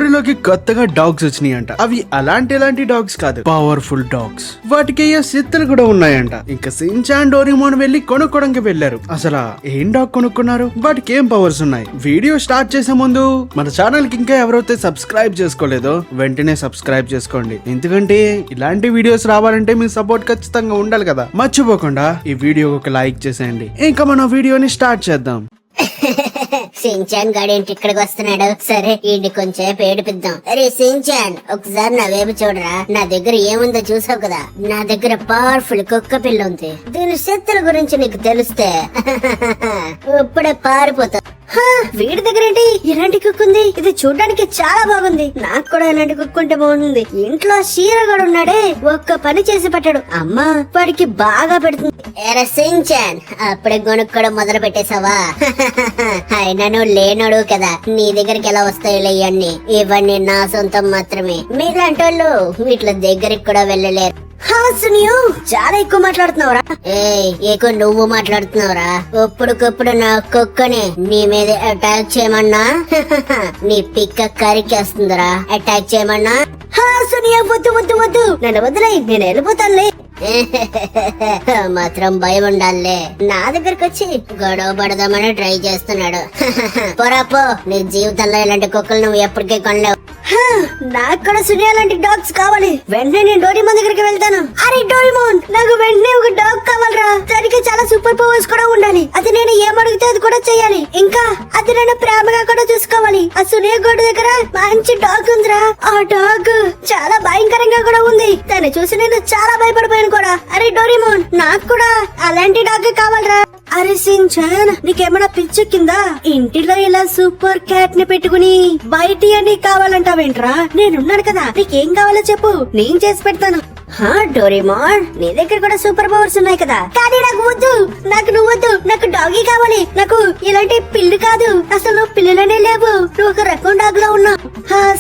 స్టోరీలోకి కొత్తగా డాగ్స్ వచ్చినాయి అంట. అవి అలాంటి డాగ్స్ కాదు, పవర్ఫుల్ డాగ్స్. వాటికి అయ్యే శక్తులు కూడా ఉన్నాయంట. ఇంకా సించాన్ డోరేమోన్ వెళ్లి కొనుక్కోడానికి వెళ్లారు. అసలు ఏం డాగ్ కొనుక్కున్నారు, వాటికి ఏం పవర్స్ ఉన్నాయి? వీడియో స్టార్ట్ చేసే ముందు మన ఛానల్ కి ఇంకా ఎవరైతే సబ్స్క్రైబ్ చేసుకోలేదో వెంటనే సబ్స్క్రైబ్ చేసుకోండి. ఎందుకంటే ఇలాంటి వీడియోస్ రావాలంటే మీ సపోర్ట్ ఖచ్చితంగా ఉండాలి కదా. మర్చిపోకుండా ఈ వీడియో ఒక లైక్ చేసేయండి. ఇంకా మన వీడియోని స్టార్ట్ చేద్దాం. సించాన్ గాడేంటి ఇక్కడికి వస్తున్నాడు? సరే ఈయన్ని కొంచెం ఏడిపిద్దాం. అరే సించాన్, ఒకసారి నా వైపు చూడరా. నా దగ్గర ఏముందో చూసావు కదా. నా దగ్గర పవర్ఫుల్ కుక్క పిల్ల ఉంది. దీని శక్తుల గురించి నీకు తెలిస్తే ఇప్పుడే పారిపోతా. వీడి దగ్గర ఏంటి ఇలాంటి కుక్క ఉంది? ఇది చూడడానికి చాలా బాగుంది. నాకు కూడా ఇలాంటి కుక్క ఉంటే బాగుంది. ఇంట్లో షీరగాడు ఉన్నాడే, ఒక్క పని చేసి పెట్టాడు. అమ్మా వాడికి బాగా పెడుతుంది. ఎరా సించాన్, అప్పుడే కొనుక్కోవడం మొదలు పెట్టేశావా? అయినా నువ్వు లేనోడు కదా, నీ దగ్గరికి ఎలా వస్తాయిలే ఇవన్నీ. ఇవన్నీ నా సొంతం మాత్రమే. మీలాంటి వాళ్ళు వీటిల దగ్గరికి కూడా వెళ్ళలేరు. చాలా ఎక్కువ మాట్లాడుతున్నావురా. ఎక్కువ నువ్వు మాట్లాడుతున్నావురా. ఇప్పుడుకప్పుడు నా కుక్కని నీ మీద అటాక్ చేయమన్నా నీ పిక్క కరికేస్తుందిరా. అటాక్ చేయమన్నా వద్దు వద్దు వద్దు, నన్ను వద్దులే, నేను వెళ్ళిపోతానులే. మాత్రం భయం ఉండాలే. నా దగ్గరకు వచ్చి గొడవ పడదామని ట్రై చేస్తున్నాడు. పోరాపో, నీ జీవితంలో ఇలాంటి కుక్కలు నువ్వు ఎప్పటికీ కొనలేవు. నాకు కూడా సునియా లాంటి డాగ్స్ కావాలి. వెంటనే నేను డోరేమోన్ దగ్గరికి వెళ్తాను. అరే డోరేమోన్, నాకు వెంటనే ఒక డాగ్ కావాలరా. దానికి చాలా సూపర్ పవర్స్ కూడా ఉండాలి. అది నేను ఏమడిగితే అది కూడా చేయాలి. ఇంకా అది నేను ప్రేమగా కూడా చూసుకోవాలి. ఆ సునియా గోడ దగ్గర మంచి డాగ్ ఉందిరా. ఆ డాగ్ చాలా భయంకరంగా కూడా ఉంది. దాన్ని చూసి నేను చాలా భయపడిపోయాను కూడా. అరే డోరేమోన్, నాకు కూడా అలాంటి డాగ్ కావాలరా. అరే సించాన్, నీకేమైనా పిచ్చి కింద? ఇంటిలో ఇలా సూపర్ క్యాట్ ని పెట్టుకుని బయటి అని కావాలంటావేంట్రా? నేనున్నాను కదా, నీకేం కావాలో చెప్పు, నేను చేసి పెడతాను. డోరేమోన్, నీ దగ్గర కూడా సూపర్ పవర్స్ ఉన్నాయి కదా. కానీ నాకు వద్దు, నాకు నువ్వు వద్దు. నాకు డాగీ కావాలి. నాకు ఇలాంటి పిల్లి కాదు, అసలు పిల్లలనే లేవు. నువ్వు ఒక రకం డాగ్ లో ఉన్నావు.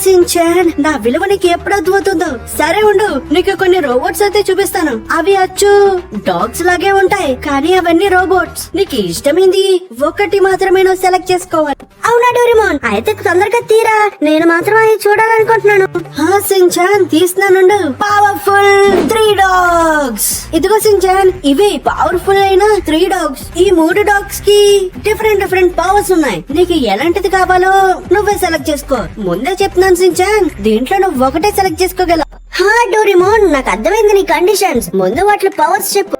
సించాన్, నా విలువ నీకు ఎప్పుడు అర్థమవుతుందో. సరే ఉండు, నీకు కొన్ని రోబోట్స్ అయితే చూపిస్తాను. అవి అచ్చు డాగ్స్ లాగే ఉంటాయి, కానీ అవన్నీ రోబోట్స్. నీకు ఇష్టమైంది ఒకటి మాత్రమే నువ్వు సెలెక్ట్ చేసుకోవాలి. అవునా డోరేమోన్? అయితే తొందరగా తీరా, నేను మాత్రం అవి చూడాలనుకుంటున్నాను. సించాన్, తీస్తున్నాను. Powerful 3 dogs. ఇదిగో సించాన్, ఇవి పవర్ఫుల్ అయిన 3 డాగ్స్. ఈ 3 డాగ్స్ కి డిఫరెంట్ పవర్స్ ఉన్నాయి. నీకు ఎలాంటిది కావాలో నువ్వే సెలెక్ట్ చేసుకో. ముందే చెప్తున్నాను సించాన్, దీంట్లో నువ్వు ఒకటే సెలెక్ట్ చేసుకోగలవు. డోరేమోన్, నాకు అర్థమైంది నీ కండిషన్స్. ముందు వాటి పవర్స్ చెప్పు.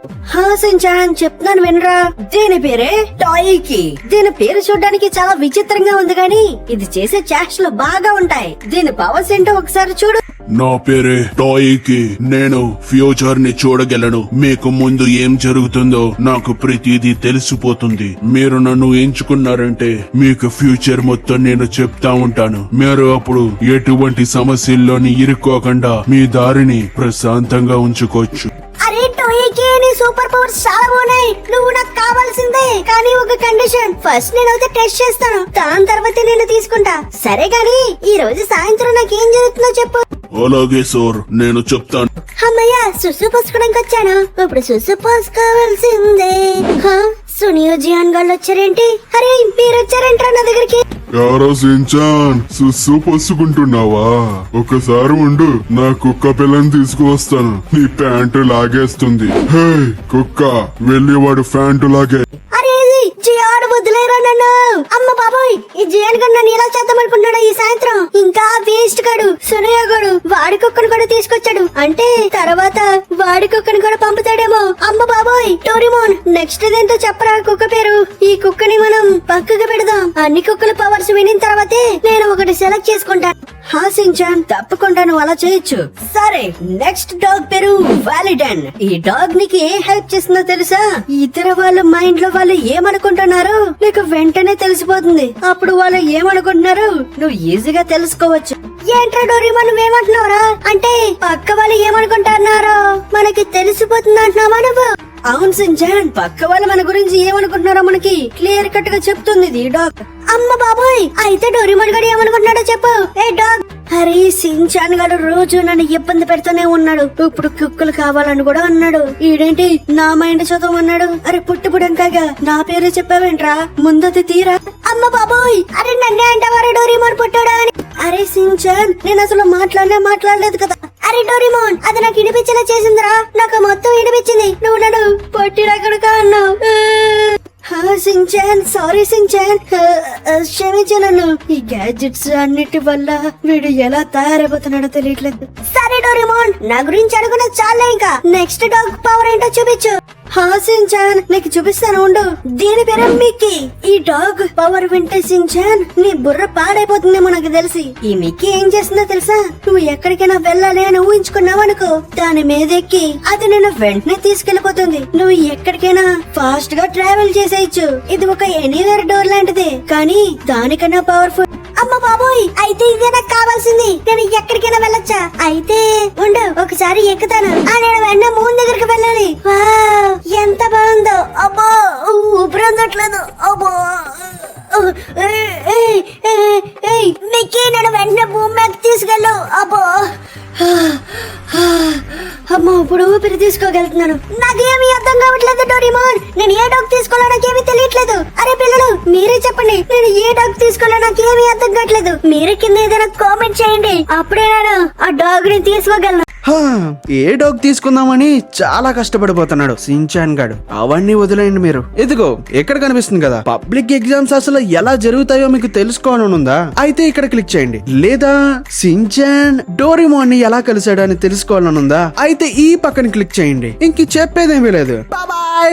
సించాన్, చెప్తున్నాను వినరా. దీని పేరే టాయికి. దీని పేరు చూడడానికి చాలా విచిత్రంగా ఉంది, కానీ ఇది చేసే చేష్టలు బాగా ఉంటాయి. దీని పవర్స్ ఏంటో ఒకసారి చూడు. నా పేరే టాయికి. నేను ఫ్యూచర్ ని చూడగలను. మీకు ముందు ఏం జరుగుతుందో నాకు ప్రతిదీ తెలిసిపోతుంది. మీరు నన్ను ఎంచుకున్నారంటే మీకు ఫ్యూచర్ మొత్తం నేను చెప్తా ఉంటాను. మీరు అప్పుడు ఎటువంటి సమస్యల్లోని ఇరుక్కోకుండా మీ దారిని ప్రశాంతంగా ఉంచుకోవచ్చు. అరే టోయికి, నీ సూపర్ పవర్స్ చాలా ఉన్నాయి. నువ్వు నాకు కావాల్సిందే, కానీ ఒక కండిషన్. ఫస్ట్ నేనైతే టెస్ట్ చేస్తాను, దాని తర్వాత నేను తీసుకుంటా. సరే గాని ఈ రోజు సాయంత్రం నాకేం జరుగుతుందో చెప్పు. అలాగే సార్, నేను చెప్తాను. అమ్మయ్య, సుసు పోసుకోవడానికి వచ్చాను. ఇప్పుడు సుసు పోసుకోవాల్సిందే. సునియో జియాన్ గాళ్ళు వచ్చారేంటి? అరే మీరు వచ్చారేంట్రా నా దగ్గరికి? ఎవరో సించాన్, సుస్సు పొసుకుంటున్నావా? ఒకసారి ఉండు, నా కుక్క పిల్లని తీసుకువస్తాను. నీ ప్యాంటు లాగేస్తుంది. హే కుక్క, వెళ్ళి వాడు ప్యాంటు లాగే. అరే జియాన్, వదిలేరా నన్ను. అమ్మ బాబోయ్, ఈ జియాన్ గడు నన్ను ఎలా చేద్దామనుకున్నాడు ఈ సాయంత్రం. ఇంకా వేస్ట్ గడు సునయ్య గడు వాడి కుక్కను కూడా తీసుకొచ్చాడు. అంటే తర్వాత వాడి కుక్కను కూడా పంపుతాడేమో. అమ్మ బాబోయ్. డోరేమోన్, నెక్స్ట్ ఇదేంటో చెప్పరా కుక్క పేరు. ఈ కుక్కని మనం పక్కకు పెడదాం. అన్ని కుక్కల పవర్స్ వినిన తర్వాతే నేను ఒకటి సెలెక్ట్ చేసుకుంటాను. సించాన్, తప్పకుండా నువ్వు అలా చేయొచ్చు. సరే, నెక్స్ట్ డాగ్ పేరు వాలిడన్. ఈ డాగ్ నీకు ఏ హెల్ప్ చేస్తుందో తెలుసా? ఇతర వాళ్ళ మైండ్ లో వాళ్ళు ఏమనుకుంటున్నారు నీకు వెంటనే తెలిసిపోతుంది. అప్పుడు వాళ్ళు ఏమనుకుంటున్నారు నువ్వు ఈజీగా తెలుసుకోవచ్చు. ఏంట్రా డోరేమోన్, నువ్వేమంటున్నావురా? అంటే పక్క వాళ్ళు ఏమనుకుంటున్నారో మనకి తెలిసిపోతుంది అంటున్నావా నువ్వు? అవును సించాన్, పక్క వాళ్ళు మన గురించి ఏమనుకుంటున్నారో మనకి క్లియర్ కట్ గా చెప్తుంది ఈ డాగ్. అమ్మ బాబోయ్, అయితే డోరేమోన్ గడు ఏమనుకుంటున్నాడో చెప్పు. ఏ డాగ్. అరే సించాన్ గారు రోజు నన్ను ఇబ్బంది పెడుతూనే ఉన్నాడు. ఇప్పుడు కుక్కలు కావాలని కూడా అన్నాడు. ఈడేంటి నా మైండ్ చదవమన్నాడు. అరే పుట్టుబుడంకాగా నా పేరు చెప్పావేంట్రా, ముందది తీరా. అమ్మ బాబోయ్, అరే నన్నే అంటావారా డోరేమోన్ పుట్టాడా అని. అరే సించాన్, నేను అసలు మాట్లాడలేదు కదా. అరే డోరేమోన్, అది నాకు ఇనిపించేలా చేసిందిరా. నాకు మొత్తం ఇనిపించింది. నువ్వు నన్ను పొట్టిడక్కడగా అన్నావు. సించాన్, సారీ సించాన్, క్షమించు నన్ను. ఈ గ్యాడ్జెట్స్ అన్నిటి వల్ల వీడు ఎలా తయారైపోతున్నాడో తెలియట్లేదు. సరే డోరేమోన్, నా గురించి అడుగున చాలే. ఇంకా నెక్స్ట్ డాగ్ పవర్ ఏంటో చూపించు. సించాన్, నీకు చూపిస్తాను ఉండు. దీని పేరు మిక్కీ. ఈ డాగ్ పవర్ వింటే సించాన్ నీ బుర్ర పాడైపోతుందేమో నాకు తెలిసి. ఈ మిక్కీ ఏం చేస్తుందో తెలుసా? నువ్వు ఎక్కడికైనా వెళ్ళాలి అని ఊహించుకున్నావు అనుకో, దాని మీదెక్కి అది నేను వెంటనే తీసుకెళ్లిపోతుంది. నువ్వు ఎక్కడికైనా ఫాస్ట్ గా ట్రావెల్ చేసేయచ్చు. ఇది ఒక ఎనీవేర్ డోర్ లాంటిది, కానీ దానికన్నా పవర్ఫుల్. అమ్మ బాబోయ్, అయితే ఇదే నాకు కావాల్సింది. నేను ఎక్కడికైనా వెళ్ళొచ్చా? అయితే ఉండు, ఒకసారి ఎక్కుతాను. నేను వెంటనే మూన్ దగ్గరికి వెళ్ళాలి. వావ్, ఎంత బాగుందో. అబ్బో, ఊపిరందట్లేదు. అబ్బో, మిక్కీ, నేను వెంటనే భూమి మీద తీసుకెళ్ళు. అబ్బో, అమ్మో, ఇప్పుడు ఊపిరి తీసుకోగలుగుతున్నాను. నాకేమీ అర్థం కావట్లేదు డోరేమోన్. నేను ఏ డాగ్ తీసుకోవాలో నాకేమీ తెలియట్లేదు. అరే పిల్లలు, మీరే చెప్పండి, నేను ఏ డాగ్ తీసుకోవాలో నాకేమీ అర్థం కావట్లేదు. మీరే కింద ఏదైనా కామెంట్ చేయండి. అప్పుడే నేను ఆ డాగ్ ని తీసుకోగలను. ఏ డాగ్ తీసుకుందామని చాలా కష్టపడిపోతున్నాడు సించాన్ గాడు. అవన్నీ వదిలేయండి మీరు. ఇదిగో ఇక్కడ కనిపిస్తుంది కదా, పబ్లిక్ ఎగ్జామ్స్ అసలు ఎలా జరుగుతాయో మీకు తెలుసుకోవాలని ఉందా? అయితే ఇక్కడ క్లిక్ చేయండి. లేదా సించాన్ డోరేమోన్ ని ఎలా కలిసాడు అని తెలుసుకోవాలని ఉందా? అయితే ఈ పక్కన క్లిక్ చేయండి. ఇంక చెప్పేదేమీ లేదు. బాయ్.